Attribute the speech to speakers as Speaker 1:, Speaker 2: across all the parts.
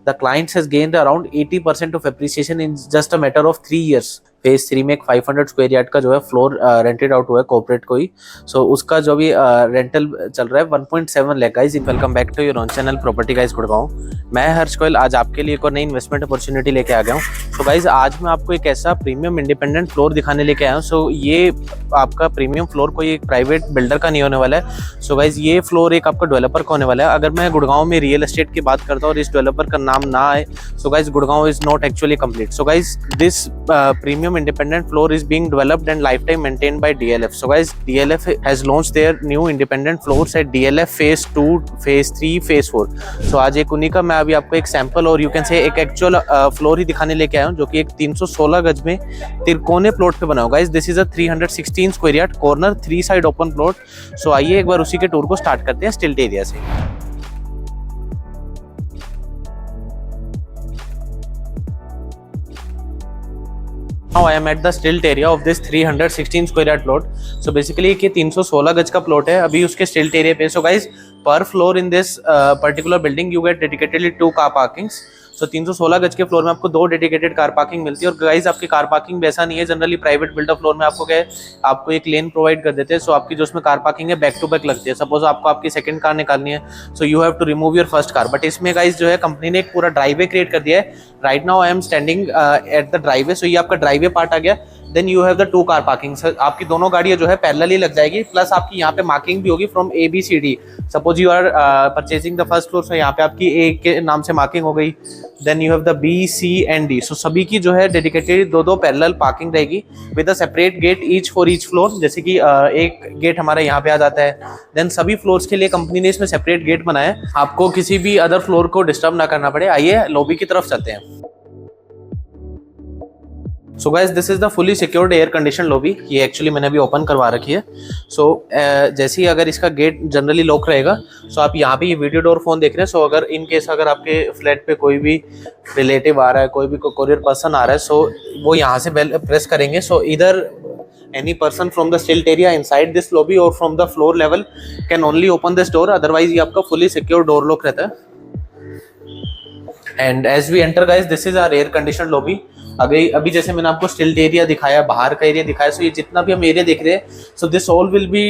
Speaker 1: The clients has gained around 80% of appreciation in just a matter of 3 years. Phase 3 में एक 500 square yard का जो है floor rented out हुआ है कॉर्पोरेट को ही। सो उसका जो भी रेंटल चल रहा है 1.7 lakh. Guys welcome back to your own channel property guys Gurgaon. मैं हर्ष गोयल आज आपके लिए एक और नई इन्वेस्टमेंट अपॉर्चुनिटी लेके आ गया हूँ। सो गाइस आज मैं आपको एक ऐसा प्रीमियम इंडिपेंडेंट फ्लोर दिखाने लेके आया हूँ। सो ये आपका प्रीमियम फ्लोर कोई एक प्राइवेट बिल्डर का नहीं होने वाला है। सो गाइस ये फ्लोर एक आपका डेवलपर का होने वाला है। अगर मैं गुड़गांव में रियल एस्टेट की बात करता हूँ और इस डेवलपर का नाम ना आए, so guys Gurgaon is not actually complete. So guys this premium independent floor is being developed and lifetime maintained by DLF. So guys, DLF has launched their new independent floors at DLF phase 2, phase 3, phase 4. So आज एक उन्हीं का मैं अभी आपको एक sample और you can से एक एक्चुअल फ्लोर ही दिखाने लेके आया हूँ, जो कि एक 316 गज में तिरकोने प्लॉट पे बना होगा। Guys this is a 316 square yard corner 3 side open plot. So आइए एक बार उसी के टूर को स्टार्ट करते हैं स्टिल्ट एरिया से। Now I am at the stilt area of this 316 square yard plot. So basically ये 316 गज का प्लॉट है अभी उसके stilt area पे। So guys per floor in this particular building you get dedicatedly 2 car parkings. So 316 गज के floor में आपको 2 डेडिकेटेड कार पार्किंग मिलती है। और गाइस आपकी कार पार्किंग वैसा नहीं है, जनरली प्राइवेट बिल्डर फ्लोर में आपको क्या है, आपको एक लेन प्रोवाइड कर देते हैं। सो आपकी जो उसमें कार पार्किंग है बैक टू बैक लगती है। सपोज आपको आपकी सेकंड कार निकालनी है, so you have to remove your first car. But इसमें गाइस जो है कंपनी ने एक पूरा ड्राइवे क्रिएट कर दिया है। Right now I am standing at the driveway. सो ये आपका ड्राइवे पार्ट आ गया। Then you have the 2 car parking. आपकी दोनों गाड़ियां जो है पैरेलली लग जाएगी, प्लस आपकी यहाँ पे मार्किंग भी होगी from ABCD। Suppose you are purchasing the first floor, so यहाँ पे आपकी A के नाम से मार्किंग हो गई। Then you have the B, C and D। So सभी की जो है डेडिकेटेड 2-2 पैरेलल पार्किंग रहेगी with a separate gate each for each floor. जैसे कि एक गेट हमारा यहाँ पे आ जाता है। देन सभी फ्लोर्स के लिए कंपनी ने इसमें सेपरेट गेट बनाया है, आपको किसी भी अदर फ्लोर को डिस्टर्ब ना करना पड़े। आइए लॉबी की तरफ चलते हैं। So guys this is the fully secured air condition lobby. ये एक्चुअली मैंने अभी ओपन करवा रखी है। सो जैसे ही अगर इसका गेट जनरली लॉक रहेगा, सो आप यहाँ पे ये वीडियो डोर फोन देख रहे हैं। सो अगर इन केस अगर आपके फ्लैट पे कोई भी रिलेटिव आ रहा है, कोई भी कोरियर पर्सन आ रहा है, सो वो यहाँ से बेल प्रेस करेंगे। सो इधर any person from the stilt area inside this lobby or from the floor level can only open this door, otherwise ये आपका fully secure door lock रहता है। And as we enter guys, this is our air conditioned lobby। अभी जैसे मैंने आपको स्टिल्ट area दिखाया, बाहर का एरिया दिखाया, सो ये जितना भी हम एरिया देख रहे हैं, so this all will be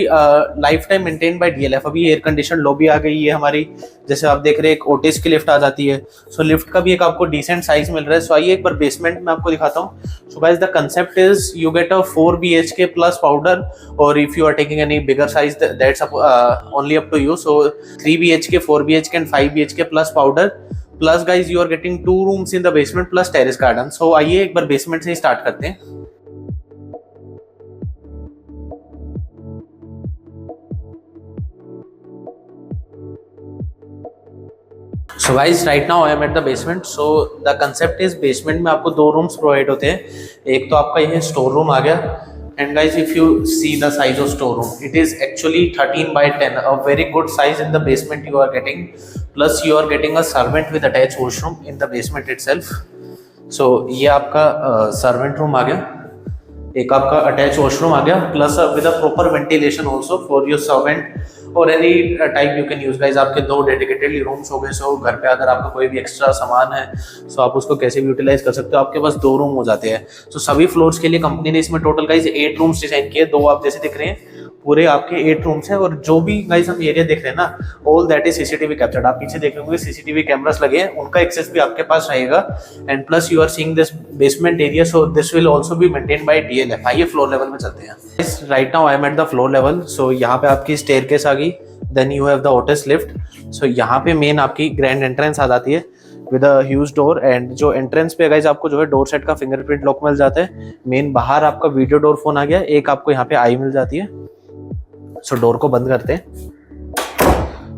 Speaker 1: life time maintain by DLF। अभी एयर कंडीशन लॉबी आ गई है हमारी। जैसे आप देख रहे हैं एक ओटिस की लिफ्ट आ जाती है। सो लिफ्ट का भी एक आपको डिसेंट साइज मिल रहा है। सो आइए एक बार बेसमेंट में आपको दिखाता हूँ। So guys the concept is you get a 4 BHK plus powder, और if you are taking any bigger size that's only up to you. So 3 BHK, 4 BHK and 5 BHK plus powder, plus guys you are getting 2 rooms in the basement plus terrace garden. So आइए एक बार basement से ही start करते हैं। So guys right now I am at the basement. So the concept is basement में आपको 2 rooms provide होते हैं। एक तो आपका ये स्टोर रूम आ गया। And guys, if you see the size of storeroom, it is actually 13 by 10, a very good size in the basement you are getting. Plus you are getting a servant with attached washroom in the basement itself. So ये आपका servant room आ गया, एक आपका attach washroom आ गया, plus with a proper ventilation also for your servant और any type you can use. Guys आपके 2 dedicatedly rooms हो गए। सो घर पे अगर आपका कोई भी एक्स्ट्रा सामान है, सो आप उसको कैसे भी यूटिलाइज कर सकते हो। आपके पास 2 रूम हो जाते हैं। सो सभी फ्लोर्स के लिए कंपनी ने इसमें टोटल गाइस 8 रूम्स डिजाइन किए। 2 आप जैसे दिख रहे हैं, पूरे आपके 8 रूम्स हैं। और जो भी गाइस हम एरिया देख रहे हैं ना, all that is CCTV captured. आप पीछे देख रहे होंगे CCTV कैमरास लगे हैं, उनका एक्सेस भी आपके पास रहेगा। And plus you are seeing this basement area, so this will also be maintain by DLF। आइए फ्लोर लेवल में चलते हैं। Right now I am at the floor level. So यहाँ पे आपकी स्टेयरकेस आ गई। Then you have the Otis lift. So यहाँ पे मेन आपकी ग्रैंड एंट्रेंस आ जाती है with a huge door. And जो एंट्रेंस पे गाइस आपको जो है डोर सेट का फिंगरप्रिंट लॉक मिल जाता है। मेन बाहर आपका वीडियो डोर फोन आ गया। एक आपको यहाँ पे आई मिल जाती है। सो डोर को बंद करते हैं।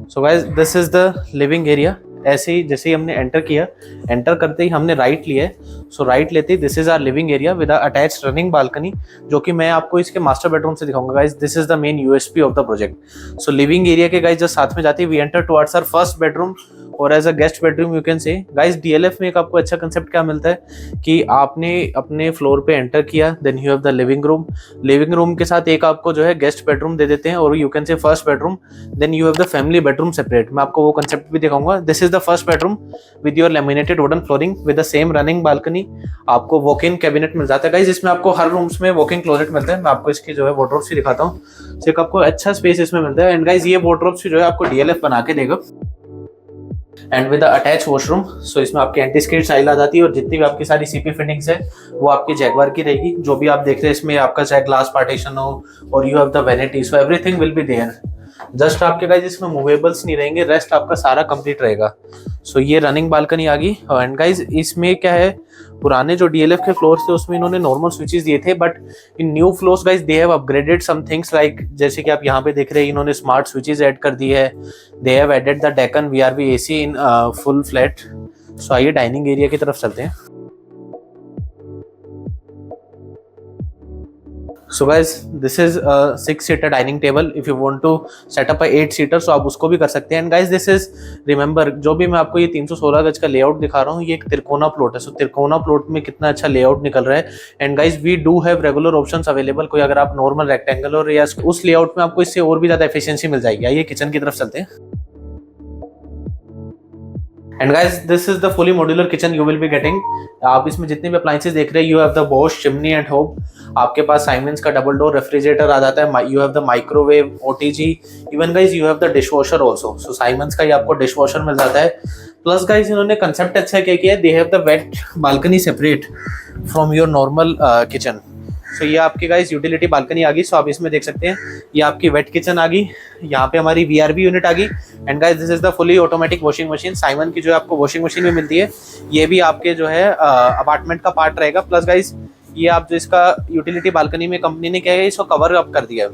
Speaker 1: So guys this is the living area. ऐसे ही जैसे ही हमने एंटर किया, एंटर करते ही हमने राइट लिया है। सो राइट लेते ही this is our living area with attached running balcony, जो कि मैं आपको इसके मास्टर बेडरूम से दिखाऊंगा। Guys this is the main USP of the project. So living area के गाइस जस्ट साथ में जाती है, we enter towards our first bedroom और as a guest bedroom you can say. Guys DLF में एक आपको अच्छा कंसेप्ट क्या मिलता है कि आपने अपने फ्लोर पे एंटर किया, then you have the living room, living room के साथ एक आपको जो है गेस्ट बेडरूम दे देते हैं, और you can say first bedroom, then you have the family bedroom separate. मैं आपको वो कंसेप्ट भी दिखाऊंगा। This is the first bedroom with your laminated wooden flooring with the same running balcony. आपको वॉक इन कैबिनेट मिल जाता है guys, इसमें आपको हर रूम्स में वॉक इन क्लोजेट मिलता है। मैं आपको इसकी जो है वार्डरोब्स भी दिखाता हूँ, एक आपको अच्छा स्पेस इसमें मिलता है। एंड गाइस ये वार्डरोब्स भी जो है आपको डीएलएफ बना के देगा, एंड विद अटैच वॉशरूम। सो इसमें आपकी एंटी स्किड टाइल आ जाती है, और जितनी भी आपकी सारी सीपी फिटिंग्स है वो आपकी जैगवार की रहेगी। जो भी आप देख रहे हैं इसमें आपका चाहे ग्लास पार्टीशन हो और you have the vanity, so everything will be there. Just आपके गाइस इसमें मूवेबल्स नहीं रहेंगे, रेस्ट आपका सारा कंप्लीट रहेगा। सो ये रनिंग बालकनी आ गई। एंड गाइस इसमें क्या है, पुराने जो डीएलएफ के फ्लोर्स थे उसमें इन्होंने नॉर्मल स्विचेस दिए थे, but in new floors guys they have upgraded some things like, जैसे कि आप यहाँ पे देख रहे हैं इन्होंने स्मार्ट स्विचेस ऐड कर दी है। They have added the Daikin VRV AC in full flat. So आइए डाइनिंग एरिया की तरफ चलते हैं। So guys, this is a 6-seater dining table. If you want to set up a 8-seater, so आप उसको भी कर सकते हैं। And guys, this is remember, जो भी मैं आपको ये 316 गज का लेआउट दिखा रहा हूँ, ये एक त्रिकोना प्लॉट है। सो त्रिकोना प्लॉट में कितना अच्छा लेआउट निकल रहा है। And guys we do have regular options available. कोई अगर आप नॉर्मल रेक्टेंगुलर या उस लेआउट में आपको इससे और भी ज्यादा एफिशिएंसी मिल जाएगी। आइए किचन की तरफ चलते हैं। And guys this is the fully modular kitchen you will be getting. आप इसमें जितने भी अप्लायंसेस देख रहे हैं, you have the Bosch chimney and hob. आपके पास साइमंस का डबल डोर रेफ्रिजरेटर आ जाता है। You have the microwave, OTG, even guys you have the dishwasher also. So Siemens का ही आपको डिशवॉशर मिल जाता है। प्लस गाइस इन्होंने कंसेप्ट अच्छा क्या किया है, they have the wet balcony separate from your normal kitchen. So ये आपकी गाइस यूटिलिटी बालकनी आ गई। सो आप इसमें देख सकते हैं ये आपकी वेट किचन आ गई, यहाँ पे हमारी वीआरबी यूनिट आ गई। And guys this is the fully automatic washing machine. Simon की जो आपको वॉशिंग मशीन भी मिलती है, ये भी आपके जो है अपार्टमेंट का पार्ट रहेगा। प्लस गाइस ये आप जो इसका यूटिलिटी बालकनी में कंपनी ने क्या है, इसको कवर अप कर दिया है।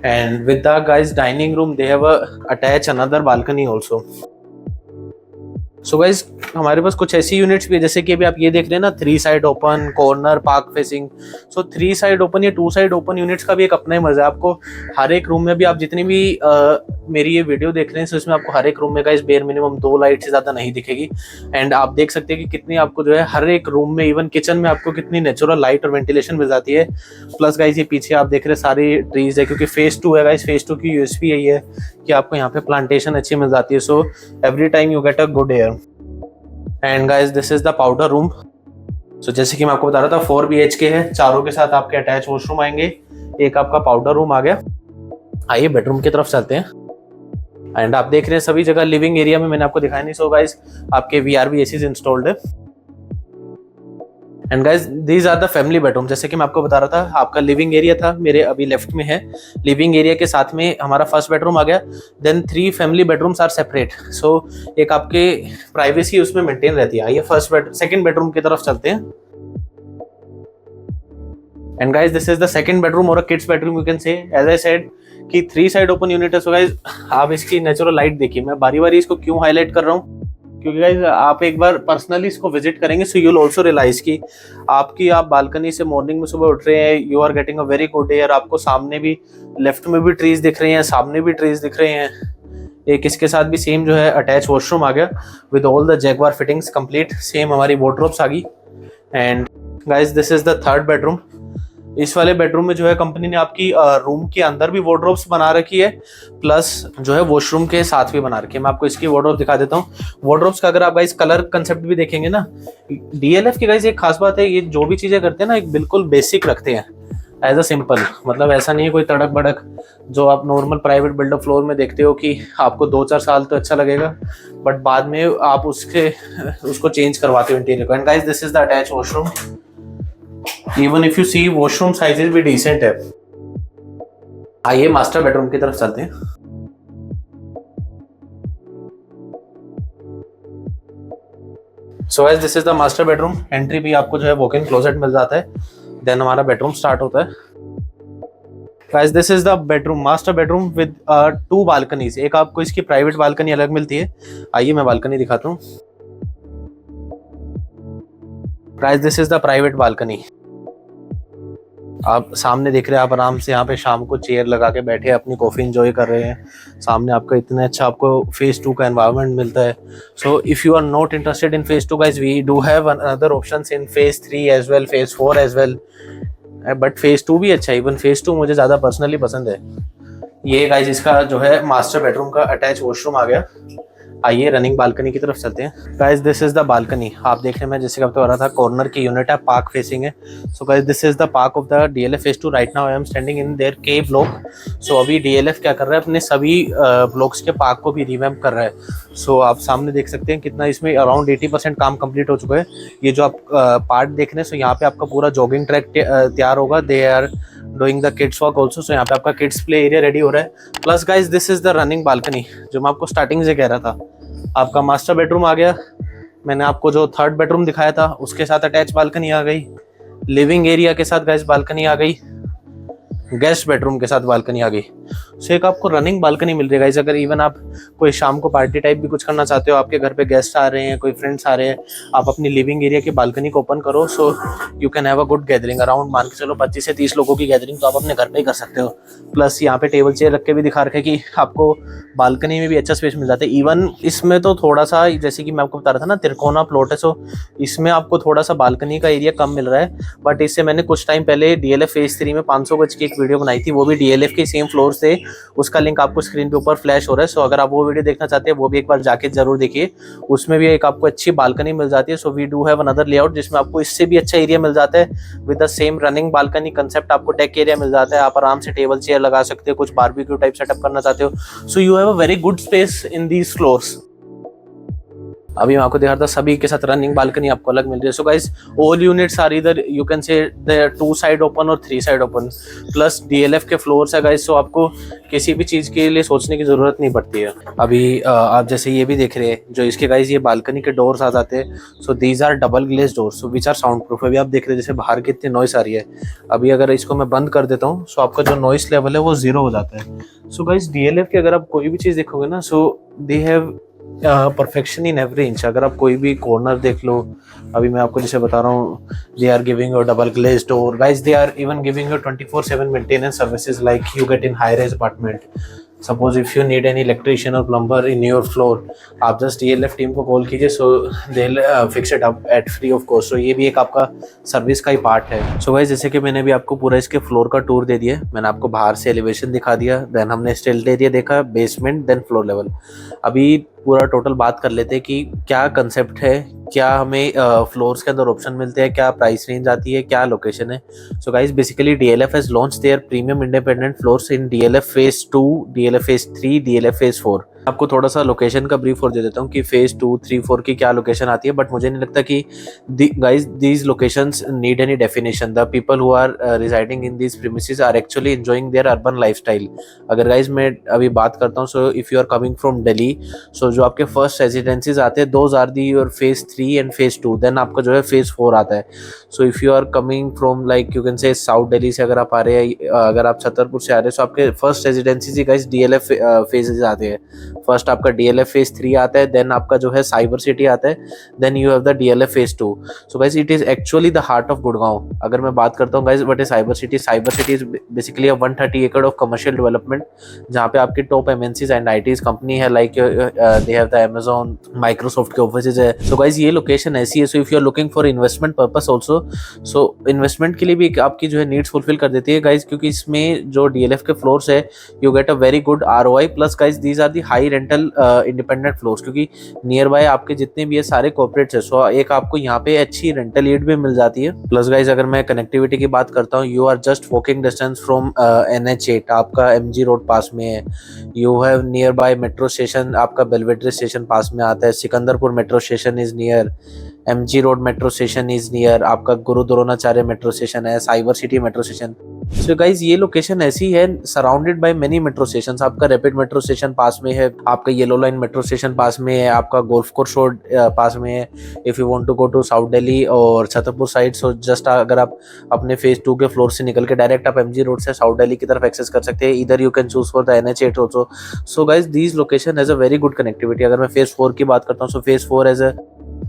Speaker 1: And with the guys dining room they have attach another balcony also. So guys हमारे पास कुछ ऐसी यूनिट्स भी है, जैसे कि अभी आप ये देख रहे हैं ना, 3 side open, corner, park facing. So 3 side open या 2 साइड ओपन यूनिट्स का भी एक अपना ही मजा है। आपको हर एक रूम में भी, आप जितनी भी मेरी ये वीडियो देख रहे हैं, सो इसमें आपको हर एक रूम में गाइस बेयर मिनिमम 2 लाइट से ज्यादा नहीं दिखेगी। एंड आप देख सकते हैं कि कितनी आपको जो है हर एक रूम में, इवन किचन में आपको कितनी नेचुरल लाइट और वेंटिलेशन मिल जाती है। प्लस गाइस ये पीछे आप देख रहे हैं सारी ट्रीज है, क्योंकि फेज 2 है गाइस। फेज 2 की यूएसपी यही है कि आपको यहाँ पे प्लांटेशन अच्छी मिल जाती है। So every time you get a good air. And guys this is the powder room. So जैसे कि मैं आपको बता रहा था 4 BHK है, चारों के साथ आपके अटैच वॉशरूम आएंगे, एक आपका पाउडर रूम आ गया। आइए बेडरूम की तरफ चलते हैं। एंड आप देख रहे हैं सभी जगह लिविंग एरिया में मैंने आपको दिखाया नहीं। सो गाइस आपके वीआरबी एसीज इंस्टॉल्ड है। And guys these are the family bedroom. जैसे कि मैं आपको बता रहा था, आपका लिविंग एरिया था, मेरे अभी लेफ्ट में है। लिविंग एरिया के साथ में हमारा फर्स्ट बेडरूम आ गया। Then 3 family bedrooms are separate. So एक आपके प्राइवेसी उसमें मेंटेन रहती है। आइए सेकंड बेडरूम की तरफ चलते हैं। And guys this is the second bedroom और a kids bedroom you can say. As I said कि 3 साइड ओपन यूनिट है। सो गाइस आप इसकी नेचुरल लाइट देखिए। मैं बारी बारी इसको क्यों हाईलाइट कर रहा हूँ, क्योंकि गाइस आप एक बार पर्सनली इसको विजिट करेंगे, so you will also realise कि आप बालकनी से मॉर्निंग में सुबह उठ रहे हैं, you are getting a very good air. आपको सामने भी, लेफ्ट में भी ट्रीज दिख रही हैं, सामने भी ट्रीज दिख रहे हैं। एक इसके साथ भी सेम जो है अटैच वॉशरूम आ गया with all the Jaguar fittings complete. Same हमारी वार्डरोब्स आ गई। And guys this is the third bedroom. इस वाले बेडरूम में जो है कंपनी ने आपकी रूम के अंदर भी वार्डरोब्स बना रखी है, प्लस जो है वॉशरूम के साथ भी बना रखी है। मैं आपको इसकी वार्डरोब दिखा देता हूँ। वार्डरोब्स का अगर आप गाइस कलर कंसेप्ट भी देखेंगे ना, डीएलएफ की गाइस एक खास बात है, ये जो भी चीजें करते हैं ना, एक बिल्कुल बेसिक रखते हैं एज अ सिंपल। मतलब ऐसा नहीं है कोई तड़क भड़क जो आप नॉर्मल प्राइवेट बिल्डर फ्लोर में देखते हो कि आपको 2-4 साल तो अच्छा लगेगा, बट बाद में आप उसको चेंज करवाते हो इंटीरियर को। And guys this is the attach washroom. Even if you see washroom sizes भी डिसेंट है। आइए मास्टर बेडरूम की तरफ चलते हैं। So guys this is the master bedroom. Entry भी आपको जो है वॉक इन क्लोजेट मिल जाता है, देन हमारा बेडरूम स्टार्ट होता है। Guys this is the bedroom, master bedroom with 2 balconies. एक आपको इसकी प्राइवेट बालकनी अलग मिलती है। आइए मैं बालकनी दिखाता हूँ। Guys this is the private balcony. आप सामने देख रहे हैं, आप आराम से यहाँ पे शाम को चेयर लगा के बैठे अपनी कॉफ़ी इंजॉय कर रहे हैं। सामने आपका इतना अच्छा आपको फेज़ 2 का एनवायरनमेंट मिलता है। So if you are not interested in phase 2 guys, we do have another options in phase 3 as well, phase 4 as well, but phase 2 भी अच्छा है। इवन फेज़ 2 मुझे ज़्यादा पर्सनली पसंद है। ये गाइस इसका जो है मास्टर बेडरूम का अटैच वॉशरूम आ गया। आइए रनिंग बालकनी की तरफ चलते हैं। Guys this is the balcony. आप देखने में जैसे कब तो आ रहा था, कॉर्नर की यूनिट है, पार्क फेसिंग है। So guys this is the park of the DLF phase 2। Right now I am standing in their के ब्लॉक। सो अभी डीएलएफ क्या कर रहा है, अपने सभी ब्लॉक्स के पार्क को भी रिवैम्प कर रहा है। सो आप सामने देख सकते हैं कितना इसमें अराउंड 80% काम कंप्लीट हो चुका है। ये जो आप पार्ट देख रहे हैं, सो यहाँ पे आपका पूरा जॉगिंग ट्रैक तैयार होगा। They are doing the kids walk also. So यहाँ पे आपका किड्स प्ले एरिया रेडी हो रहा है। Plus guys this is the running balcony, जो मैं आपको स्टार्टिंग से कह रहा था। आपका मास्टर बेडरूम आ गया। मैंने आपको जो थर्ड बेडरूम दिखाया था उसके साथ अटैच बालकनी आ गई। लिविंग एरिया के साथ गाइस बालकनी आ गई। गेस्ट बेडरूम के साथ बालकनी आ गई। सो एक आपको रनिंग बालकनी मिल रही है गाइस। अगर इवन आप कोई शाम को पार्टी टाइप भी कुछ करना चाहते हो, आपके घर पे गेस्ट आ रहे हैं, कोई फ्रेंड्स आ रहे हैं, आप अपनी लिविंग एरिया की बालकनी को ओपन करो, सो you can have a good gathering. Around मान के चलो 25 से 30 लोगों की गैदरिंग तो आप अपने घर पे ही कर सकते हो। प्लस यहाँ पे टेबल चेयर रख के भी दिखा रखे कि आपको बालकनी में भी अच्छा स्पेस मिल जाता है। इवन इसमें तो थोड़ा सा, जैसे कि मैं आपको बता रहा था ना, तिरकोना प्लॉट है, सो इसमें आपको थोड़ा सा बालकनी का एरिया कम मिल रहा है। बट इससे मैंने कुछ टाइम पहले डीएलएफ फेज 3 में 500 गज की एक वीडियो बनाई थी, वो भी डीएलएफ के सेम फ्लोर से। उसका लिंक आपको स्क्रीन पे ऊपर फ्लैश हो रहा है। सो अगर आप वो वीडियो देखना चाहते हैं, वो भी एक बार जाके जरूर देखिए। उसमें भी एक आपको अच्छी बालकनी मिल जाती है। So we do have another layout जिसमें आपको इससे भी अच्छा एरिया मिल जाता है with the same running balcony concept. आपको डेक एरिया मिल जाता है, आप आराम से टेबल चेयर लगा सकते हो, कुछ बारबेक्यू टाइप सेटअप करना चाहते हो। सो you have a very good space in these floors. अभी मैं आपको दिखा रहा था, सभी के साथ रनिंग बालकनी आपको अलग मिल रही है। So guys all units are इधर, you can say there 2 side open और 3 साइड ओपन। प्लस डीएलएफ के फ्लोर्स है गाइस, सो आपको किसी भी चीज के लिए सोचने की जरूरत नहीं पड़ती है। अभी आप जैसे ये भी देख रहे हैं, जो इसके गाइस ये बालकनी के डोर्स आ जाते हैं। So these are double glaze doors, so which are sound proof. अभी आप देख रहे हैं जैसे बाहर कितनी नॉइस आ रही है। अभी अगर इसको मैं बंद कर देता हूँ, सो आपका जो नॉइस लेवल है वो 0 हो जाता है। सो गाइस डीएलएफ के अगर आप कोई भी चीज देखोगे ना, so they have perfection in every inch. अगर आप कोई भी कॉर्नर देख लो, अभी मैं आपको जैसे बता रहा हूँ, they are giving you double glaze door guys. They are even giving you 24/7 maintenance services like you get in high rise apartment. Suppose if you need any electrician और प्लम्बर इन योर फ्लोर, आप just DLF team को call कीजिए, so they will fix it up at free of cost. So ये भी एक आपका service का ही part है। सो गाइस जैसे कि मैंने भी आपको पूरा इसके फ्लोर का टूर दे दिया, मैंने आपको बाहर से एलिवेशन दिखा दिया, देन हमने स्टिल्ट एरिया देखा, बेसमेंट, देन फ्लोर लेवल। अभी पूरा टोटल बात कर लेते हैं कि क्या कंसेप्ट है, क्या हमें फ्लोर्स के अंदर ऑप्शन मिलते हैं, क्या प्राइस रेंज आती है, क्या लोकेशन है। So guys basically DLF has launched their premium independent floors in DLF phase 2, DLF phase 3, DLF phase 4। आपको थोड़ा सा लोकेशन का ब्रीफ और दे देता हूँ कि फेज 2, 3, 4 की क्या लोकेशन आती है। बट मुझे नहीं लगता कि guys these locations need any definition. The people who are residing in these premises are actually enjoying their urban lifestyle. अगर गाइस मैं अभी बात करता हूँ, so if you are coming from Delhi, so जो आपके फर्स्ट रेजिडेंसीज आते हैं, those are the your phase 3 and phase 2। Then आपका जो है फेज 4 आता है। So if you are coming from like you can से साउथ दिल्ली से अगर आप आ रहे हैं, अगर आप छतरपुर से आ रहे हैं, सो आपके फर्स्ट रेजिडेंसीज ही गाइस डीएलएफ फेजेस आते हैं। फर्स्ट आपका डीएलएफ फेज 3 आता है, देन आपका जो है साइबर सिटी आता है, then you have the DLF phase 2। So guys it is actually the heart of Gurgaon. अगर मैं बात करता हूँ guys what is cyber city, cyber city is basically a 130 acre of commercial development, जहाँ पे आपकी top MNCs and ITs company है, like they have the Amazon, Microsoft के ऑफिसेज है। सो गाइस ये लोकेशन ऐसी है, so if you are looking for investment purpose also, so investment के लिए भी आपकी जो है नीड्स फुलफिल कर देती है गाइस, क्योंकि इसमें जो डीएलएफ के फ्लोर्स है, you get a very good ROI. Plus guys these are the high rental independent floors, क्योंकि नियर बाय आपके जितने भी है सारे कॉर्पोरेट्स है। सो एक आपको यहाँ पे अच्छी रेंटल ईल्ड भी मिल जाती है। प्लस गाइस अगर मैं कनेक्टिविटी की बात करता हूँ, you are just walking distance from NH8, आपका MG रोड पास में है। You have near by metro station, आपका बेलवेड्रे स्टेशन पास में आता है, Sikandarpur metro station is near, MG road metro station is near, आपका गुरु द्रोणाचार्य मेट्रो स्टेशन है, cyber city metro station. So guys ये लोकेशन ऐसी है surrounded by many metro station. आपका रैपिड मेट्रो स्टेशन पास में है, आपका येलो लाइन मेट्रो स्टेशन पास में है, आपका गोल्फ कोर्स रोड पास में है। If you want to go to south Delhi और छतरपुर साइड, सो जस्ट अगर आप अपने फेज 2 के फ्लोर से निकल के डायरेक्ट आप MG रोड से साउथ दिल्ली की तरफ एक्सेस कर सकते हैं। इधर you can choose for the NH8 also. So guys these location has a very good connectivity. अगर मैं फेज 4 की बात करता हूँ, so phase 4 as a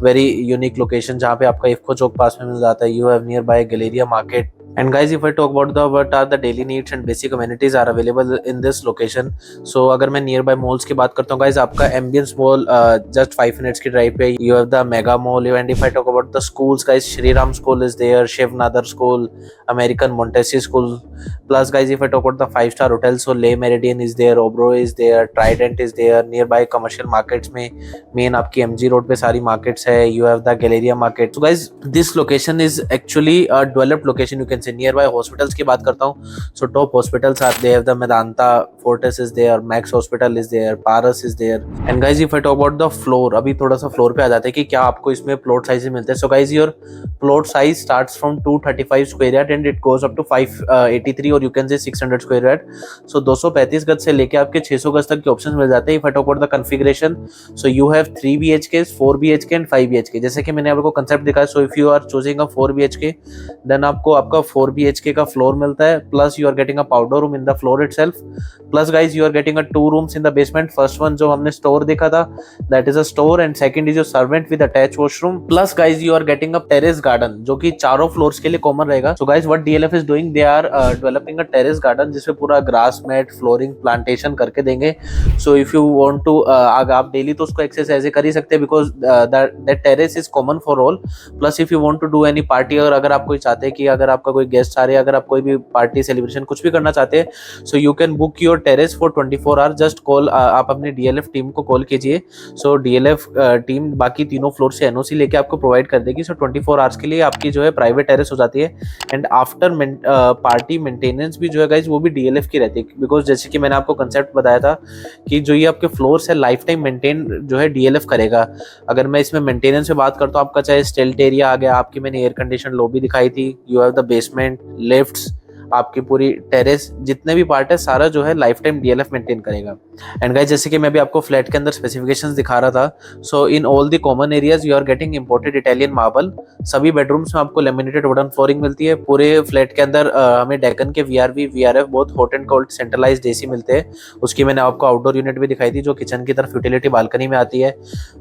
Speaker 1: very unique location, जहाँ पे आपका इफ्को चौक पास में मिल जाता है। You have near bye Galleria market, And guys, if I talk about the what are the daily needs and basic amenities are available in this location, so अगर मैं nearby malls की बात करता हूँ guys, आपका Ambience Mall just 5 minutes की drive पे, you have the Mega Mall. And if I talk about the schools guys, Shri Ram School is there, Shiv Nadar School, American Montessori School. Plus guys, if I talk about the 5-star hotels, so Le Meridian is there, Oberoi is there, Trident is there. Nearby commercial markets में main आपकी MG road पे सारी markets है, you have the Galleria Market. So guys, this location is actually a developed location, you can say. Nearby hospitals की बात करता हूँ, so top hospitals are there, the Medanta, Fortis is there, Max Hospital is there, Paras is there. And guys, if I talk about the floor, अभी थोड़ा सा floor पे आ जाते हैं कि क्या आपको इसमें plot size मिलते हैं. So guys, your plot size starts from 235 square yard and it goes up to 583 or you can say 600 square yard. So 235 गज से लेके आपके 600 गज तक के ऑप्शन मिल जाते हैं. If I talk about the configuration, so you have 3 BHK, 4 BHK and 5 BHK. जैसे कि मैंने आपको concept दिखाया, so if you are choosing a 4 BHK, then आपको आपका 4 BHK का floor मिलता है, plus you are getting a powder room in the floor itself, plus guys you are getting a 2 rooms in the basement. First one जो हमने store देखा था, that is a store, and second is your servant with attached washroom. Plus guys you are getting a terrace garden जो कि चारों floors के लिए common रहेगा. So guys what DLF is doing, they are developing a terrace garden जिसमें पूरा grass mat, flooring, plantation करके देंगे. So if you want to अगर आप डेली तो उसको एक्सेस ऐसे कर ही सकते हैं, because that terrace is common for all. Plus if you want to do any party, और अगर आप कोई चाहते हैं कि अगर आपका कोई गेस्ट आ रहे हैं, अगर आप कोई भी पार्टी सेलिब्रेशन कुछ भी करना चाहते हैं, so you can book your terrace for 24 hours. Just call, आप अपने DLF टीम को कॉल कीजिए. So DLF टीम बाकी तीनों फ्लोर से NOC लेके आपको प्रोवाइड कर देगी. So 24 आवर्स के लिए आपकी जो है प्राइवेट टेरेस हो जाती है. एंड आफ्टर पार्टी मेंटेनेंस भी जो है गाइज वो भी DLF की रहती है, बिकॉज जैसे कि मैंने आपको कंसेप्ट बताया था कि जो ये आपके फ्लोर्स है लाइफ टाइम मेंटेन जो है DLF करेगा. अगर मैं इसमें मेंटेनेंस में बात करता हूँ, आपका चाहे स्टेल्ट एरिया आ गया, आपकी मैंने एयर कंडीशन लॉबी दिखाई थी, you have the basement, lifts, आपकी पूरी टेरेस, जितने भी पार्ट है सारा जो है लाइफ टाइम DLF मेंटेन करेगा. एंड गाइस जैसे कि मैं भी आपको फ्लैट के अंदर स्पेसिफिकेशंस दिखा रहा था, so in all the common areas you are getting imported Italian marble. सभी बेडरूम्स में आपको लेमिनेटेड वुडन फ्लोरिंग मिलती है. पूरे फ्लैट के अंदर हमें डेकन के VRV, VRF बहुत hot and cold centralised AC मिलते हैं. उसकी मैंने आपको आउटडोर यूनिट भी दिखाई थी जो किचन की तरफ यूटिलिटी बालकनी में आती है.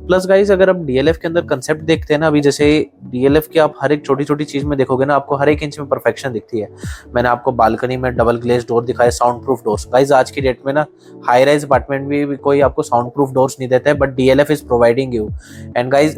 Speaker 1: प्लस गाइस अगर आप DLF के अंदर कंसेप्ट देखते हैं ना, अभी जैसे DLF की आप हर एक छोटी छोटी चीज में देखोगे ना, आपको हर एक इंच में परफेक्शन दिखती है. मैंने आपको बालकनी में डबल ग्लेज डोर दिखाए, साउंड प्रूफ डोर्स. गाइस आज की डेट में ना हाई राइज अपार्टमेंट भी कोई आपको साउंड प्रूफ डोर्स नहीं देता है, but DLF is providing you. And guys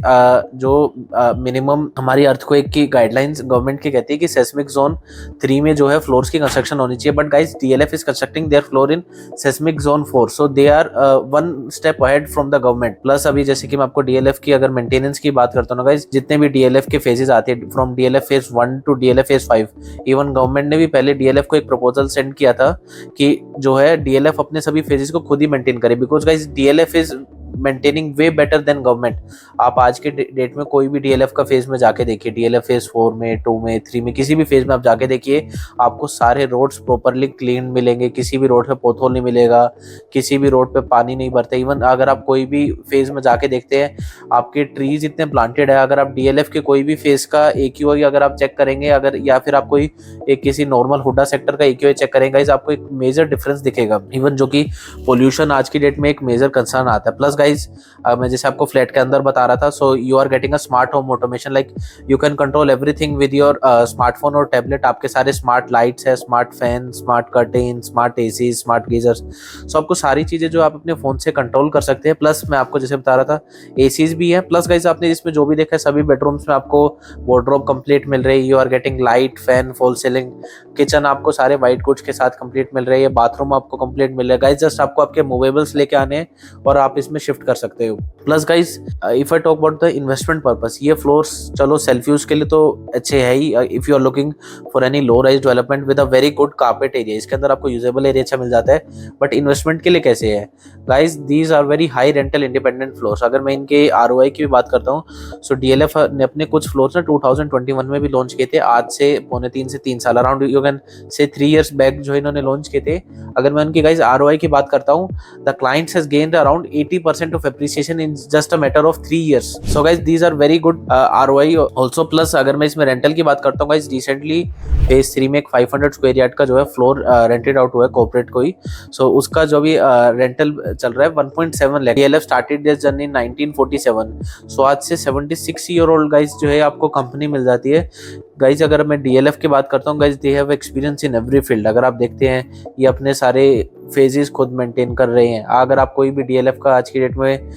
Speaker 1: जो मिनिमम हमारी अर्थक्वेक की गाइडलाइंस गवर्नमेंट की कहती है कि सेस्मिक जोन 3 में जो है फ्लोर्स की कंस्ट्रक्शन होनी चाहिए, but guys DLF is constructing their floor in seismic zone 4, so they are 1 step ahead from the government. Plus अभी जैसे कि मैं आपको DLF की अगर मेंटेनेंस की बात करता हूँ ना गाइस, जितने भी DLF के फेजेस आते हैं from DLF phase 1 to DLF phase 5, even government ने भी पहले DLF को एक प्रपोजल सेंड किया था कि जो है DLF अपने सभी फेजेस को खुद ही मेंटेन करे, because guys DLF is maintaining way better than government. आप आज के डेट में कोई भी DLF का फेज में जाके देखिए, DLF फेज 4 में, 2 में, 3 में, किसी भी फेज में आप जाके देखिए, आपको सारे रोड्स प्रॉपरली क्लीन मिलेंगे, किसी भी रोड पे पोथोल नहीं मिलेगा, किसी भी रोड पे पानी नहीं भरता. इवन अगर आप कोई भी फेज में जाके देखते हैं, आपके ट्रीज इतने प्लांटेड है. अगर आप DLF के कोई भी फेज का AQI अगर आप चेक करेंगे, अगर या फिर आप कोई एक किसी नॉर्मल हुडा सेक्टर का AQI चेक करेंगे, आपको एक मेजर डिफरेंस दिखेगा. इवन जो कि पोल्यूशन आज की डेट में एक मेजर कंसर्न आता है. प्लस गाइस मैं जैसे आपको फ्लैट के अंदर बता रहा था, so you are getting a smart home automation, like you can control everything with your smartphone और टैबलेट. आपके सारे स्मार्ट लाइट्स है, smart fan, smart curtain, smart AC, smart geysers, so आपको सारी चीजें जो आप अपने फोन से कंट्रोल कर सकते हैं. प्लस मैं आपको जैसे बता रहा था ACs भी है. प्लस गाइस आपने इसमें जो भी देखा है सभी बेडरूम्स में आपको वार्डरोब कंप्लीट मिल रही है. You are getting light, fan, fall ceiling. Kitchen आपको सारे व्हाइट गुड्स के साथ कंप्लीट मिल रही है. बाथरूम आपको कंप्लीट मिल रहा है. गाइस जस्ट आपको आपके मूवेबल्स लेके आने हैं और आप इसमें शिफ्ट कर सकते हो. Plus guys if I talk about the investment purpose, ये फ्लोर्स चलो सेल्फ यूज के लिए तो अच्छे है ही. If you are looking for any low rise development with a very good carpet area, इसके अंदर आपको यूजेबल एरिया अच्छा मिल जाता है. बट इन्वेस्टमेंट के लिए कैसे है guys, these are very high rental independent floors. अगर मैं इनके ROI की भी बात करता हूँ, सो DLF ने अपने कुछ फ्लोर्स ना 2021 में भी लॉन्च किए थे, आज से 2.5 से 3 साल, अराउंड यू कैन से 3 years बैक जो इन्होंने लॉन्च किए थे. अगर मैं उनकी गाइस ROI की बात करता हूँ, the clients has gained around 80% 50% of appreciation in just a matter of 3 years. So guys these are very good ROI also. Plus अगर मैं इसमें रेंटल की बात करता हूँ गाइस, रिसेंटली फेज 3 में एक 500 स्क्वायर यार्ड का जो है फ्लोर रेंटेड आउट हुआ है कॉर्पोरेट को ही। सो उसका जो भी रेंटल चल रहा है 1.7 lakh. DLF started this journey in 1947। सो आज से 76 ईयर ओल्ड गाइस जो है आपको कंपनी मिल जाती है। गाइज अगर मैं DLF की बात करता हूँ guys, they have experience in every field. अगर आप देखते हैं ये अपने सारे फेजेस खुद मेंटेन कर रहे हैं। अगर आप कोई भी DLF का आज की डेट में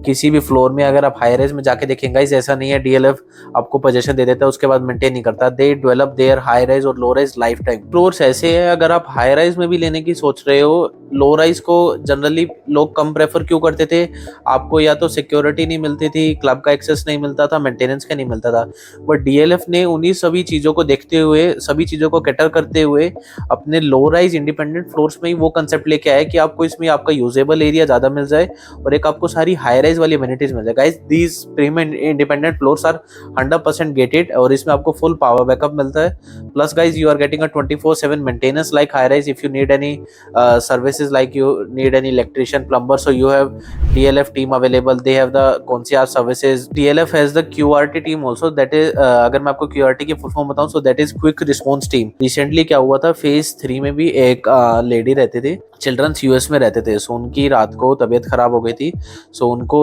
Speaker 1: किसी भी फ्लोर में अगर आप हाई राइज में जाके देखेंगे गाइज, ऐसा नहीं है DLF आपको पोजीशन दे देता है उसके बाद मेंटेन नहीं करता। They develop their high rise और low rise lifetime. Floors ऐसे है, अगर आप हाई राइज में भी लेने की सोच रहे हो, लो राइज को जनरली लोग कम प्रेफर क्यों करते थे, आपको या तो सिक्योरिटी नहीं मिलती थी, क्लब का एक्सेस नहीं मिलता था, मेंटेनेंस का नहीं मिलता था। बट DLF ने उन्हीं सभी चीजों को देखते हुए, सभी चीजों को कैटर करते हुए अपने लो राइज इंडिपेंडेंट फ्लोर्स में ही वो कंसेप्ट लेके आया कि आपको इसमें आपका यूजेबल एरिया ज्यादा मिल जाए और एक आपको सारी हाई राइज वाली एमिनिटीज मिल जाए। Guys these premium independent floors are 100% gated और इसमें आपको फुल पावर बैकअप मिलता है। Plus guys you are getting a 24/7 maintenance like high rise. If you need any services like you need any electrician, plumber, so you have DLF team available. They have the concierge services. DLF has the QRT team also. That is अगर मैं आपको QRT की full form बताऊं, so that is Quick Response Team. Recently क्या हुआ था, phase 3 में भी एक लेडी रहते थे, चिल्ड्रंस US में रहते थे। सो उनकी रात को तबीयत खराब हो गई थी। सो उनको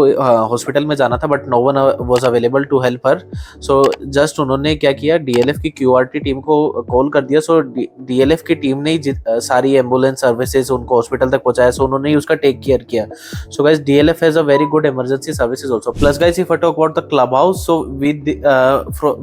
Speaker 1: हॉस्पिटल में जाना था but no one was available to help her. So just उन्होंने क्या किया, DLF की QRT टीम को कॉल कर दिया। सो DLF की टीम ने सारी एम्बुलेंस सर्विसेज उनको हॉस्पिटल तक पहुंचाया। सो उन्होंने ही उसका टेक केयर किया। So guys DLF has a very good emergency services also. Plus guys if I talk about the clubhouse, so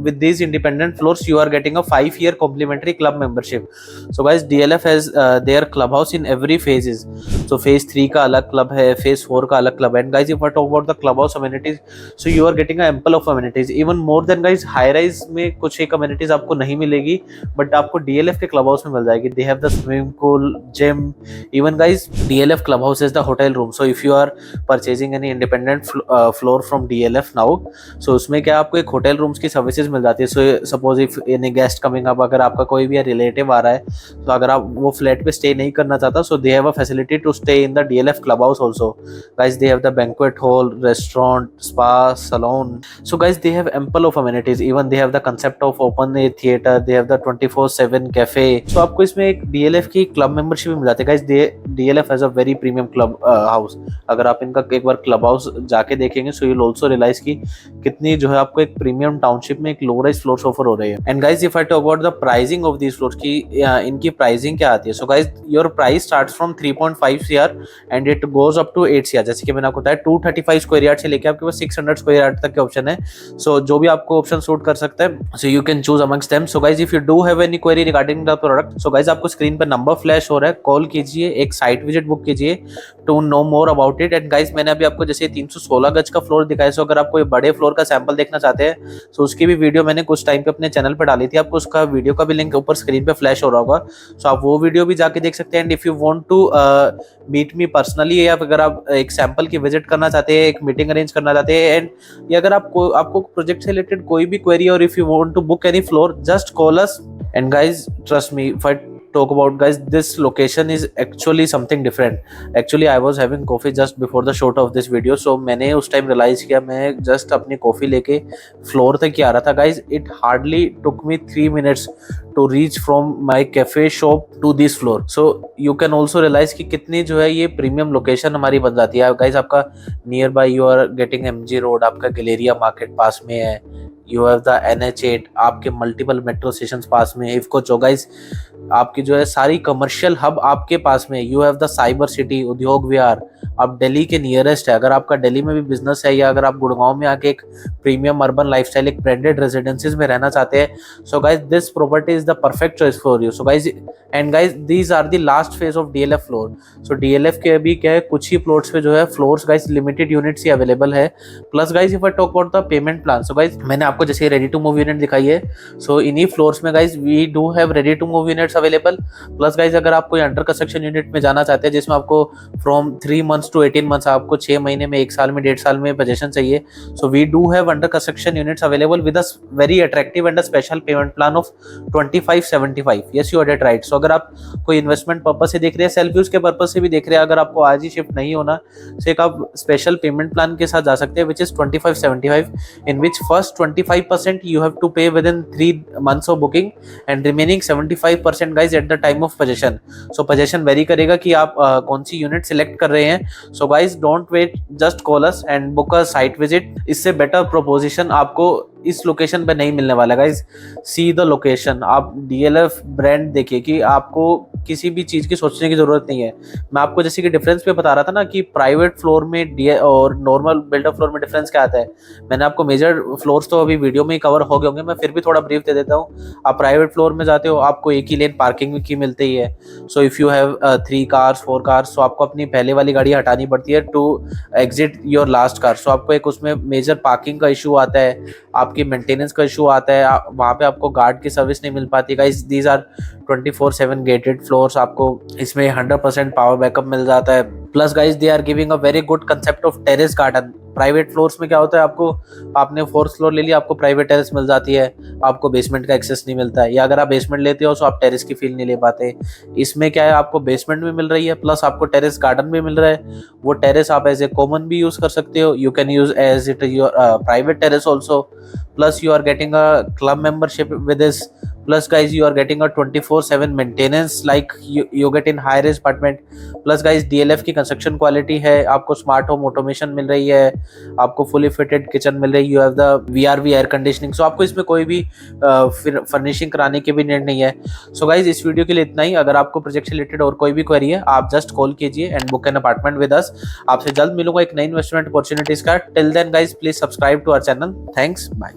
Speaker 1: with these independent floors you are getting a 5-year complimentary club membership. So guys DLF has their clubhouse in every phases. So phase 3 का अलग club है, phase 4 का अलग club है। And guys if I talk about the clubhouse amenities, so you are getting a ample of amenities, even more than guys high rise में कुछ एक amenities आपको नहीं मिलेगी बट आपको DLF के clubhouse में मिल जाएगी। They have the swimming pool, gym, even guys DLF clubhouse is the hotel room. So if you are purchasing any independent floor from DLF now, so उसमें क्या आपको एक होटल रूम्स की services मिल जाती है। So suppose if any guest coming up, अगर आपका कोई भी रिलेटिव आ रहा है तो अगर आप वो फ्लैट पे स्टे नहीं करना चाहता, so they have a facility to stay in the DLF club house also. Guys they have the banquet hall, restaurant, spa, salon. So guys they have ample of amenities. Even they have the concept of open air theatre, they have the 24/7 cafe. So आपको इसमें एक DLF की club membership मिल जाती है। Guys DLF has a very premium club house. अगर आप इनका एक बार क्लब हाउस जाके देखेंगे so you will also realise कि कितनी जो है आपको एक प्रीमियम टाउनशिप में एक लो राइज फ्लोर्स ऑफर हो रही है। And guys if I talk about the pricing of these floors की इनकी प्राइसिंग क्या आती है, so guys your price starts from 3.5 CR and it goes up to 8 CR। जैसे कि मैंने आपको बताया 235 स्क्वायर यार्ड से लेके आपके पास 600 स्क्वायर यार्ड तक के ऑप्शन है। सो जो भी आपको ऑप्शन सूट कर सकता है, so you can choose amongst them. So guys if you do have any query regarding the product, so guys आपको स्क्रीन पर नंबर फ्लैश हो रहा है, कॉल कीजिए, एक साइट विजिट बुक कीजिए to know more about it. And guys मैंने अभी आपको जैसे 316 गज का फ्लोर दिखाया, सो अगर आप कोई बड़े फ्लोर का सैंपल देखना चाहते हैं सो उसकी भी वीडियो मैंने कुछ टाइम पे अपने चैनल पर डाली थी। आपको उसका वीडियो का भी लिंक ऊपर स्क्रीन पे फ्लैश हो रहा होगा, सो आप वो वीडियो भी जाके देख सकते हैं। And if you want to meet me personally, या अगर आप एक सैंपल की विजिट करना चाहते हैं, एक मीटिंग अरेंज करना चाहते हैं, एंड या अगर आपको प्रोजेक्ट से रिलेटेड कोई भी क्वेरी और if you want to book any floor, just call us. And guys trust me, if I talk about guys, this location is actually something different. Actually I was having coffee just before the shoot of this video, so मैंने उस time realise किया, मैं just अपनी coffee लेके floor तक ही आ रहा था। Guys it hardly took me 3 minutes to reach from my cafe shop to this floor. So you can also realize कि कितनी जो है ये प्रीमियम लोकेशन हमारी बन जाती है। गाइज आपका near by you are getting MG road, आपका गलेरिया मार्केट पास में है, यू हैव द NH8, आपके मल्टीपल मेट्रो स्टेशन पास में, इफको चौगाइस, आपकी जो है सारी कमर्शियल हब आपके पास में, you have the cyber city, उद्योग विहार, आप दिल्ली के नियरेस्ट है। अगर आपका दिल्ली में भी बिजनेस है या अगर आप गुड़गांव में आके एक प्रीमियम अर्बन लाइफस्टाइल, एक ब्रांडेड रेजिडेंसीज में रहना चाहते हैं, so guys this property is the perfect choice for you. So guys and guys these are the last phase of DLF floor. So DLF के अभी क्या है, कुछ ही प्लॉट्स पे जो है फ्लोर्स गाइस लिमिटेड यूनिट्स ही अवेलेबल है। Plus guys if I talk about the payment plan, so guys मैंने आपको जैसे रेडी टू मूव यूनिट दिखाई है, सो इन्हीं फ्लोर्स में guys we do have ready to move units available. Plus guys अगर आप कोई अंडर कंस्ट्रक्शन यूनिट में जाना चाहते हैं जिसमें आपको फ्रॉम 3 months to 18 months, आपको 6 महीने में, 1 साल में, 1.5 साल में पोजीशन चाहिए, so we do have under construction units available with a very attractive and a special payment plan of 2575. yes, you are that right. so अगर आप कोई इन्वेस्टमेंट पर्पज से देख रहे हैं, सेल्फ यूज के पर्पज से भी देख रहे हैं, अगर आपको आज ही शिफ्ट नहीं होना, तो एक आप स्पेशल पेमेंट प्लान के साथ जा सकते हैं, which is 2575, in which first 25% you have to pay within 3 months of booking and remaining 75% guys at the time of possession. so possession vary करेगा कि आप कौन सी यूनिट सिलेक्ट कर रहे हैं. so guys don't wait, just call us and book a site visit. इससे better proposition आपको इस लोकेशन पे नहीं मिलने वाला गाइज. See the location. आप DLF ब्रांड देखिए कि आपको किसी भी चीज़ की सोचने की ज़रूरत नहीं है. मैं आपको जैसे कि डिफरेंस पे बता रहा था ना कि प्राइवेट फ्लोर में और नॉर्मल बिल्डअप फ्लोर में डिफरेंस क्या आता है. मैंने आपको मेजर फ्लोर्स तो अभी वीडियो में ही कवर हो गए होंगे, मैं फिर भी थोड़ा ब्रीफ दे देता हूँ. आप प्राइवेट फ्लोर में जाते हो, आपको एक ही लेन पार्किंग की मिलती ही है. So if you have 3 cars 4 cars, तो आपको अपनी पहले वाली गाड़ी हटानी पड़ती है to exit your last car. So आपको एक उसमें मेजर पार्किंग का इशू आता है, आपकी मेंटेनेंस का इशू आता है, वहाँ पे आपको गार्ड की सर्विस नहीं मिल पाती. Guys these are 24/7 gated floors. आपको इसमें 100% पावर बैकअप मिल जाता है. Plus guys they are giving a very good concept of terrace garden. Private floors में क्या होता है, आपको आपने 4th फ्लोर ले लिया, आपको प्राइवेट टेरेस मिल जाती है, आपको बेसमेंट का एक्सेस नहीं मिलता है, या अगर आप बेसमेंट लेते हो तो आप टेरेस की फील नहीं ले पाते. इसमें क्या है, आपको बेसमेंट भी मिल रही है, प्लस आपको टेरेस गार्डन भी मिल रहा है. वो टेरेस आप एज ए कॉमन भी यूज कर सकते हो, you can use as it your private terrace also. Plus you are getting a club membership with this. Plus guys you are getting a 24/7 maintenance like you get in high rise apartment. Plus guys DLF की construction quality है, आपको smart home automation मिल रही है, आपको fully fitted kitchen मिल रही है, you have the VRV air conditioning. So आपको इसमें कोई भी फर्निशिंग कराने की भी नीड नहीं है. सो गाइज इस वीडियो के लिए इतना ही. अगर आपको प्रोजेक्ट से रिलेटेड और कोई भी क्वेरी है, आप जस्ट कॉल कीजिए and book an apartment with us. आपसे जल्द मिलूंगा एक नई इन्वेस्टमेंट अपॉर्चुनिटीज का. Till then guys please subscribe to our channel. Thanks, bye.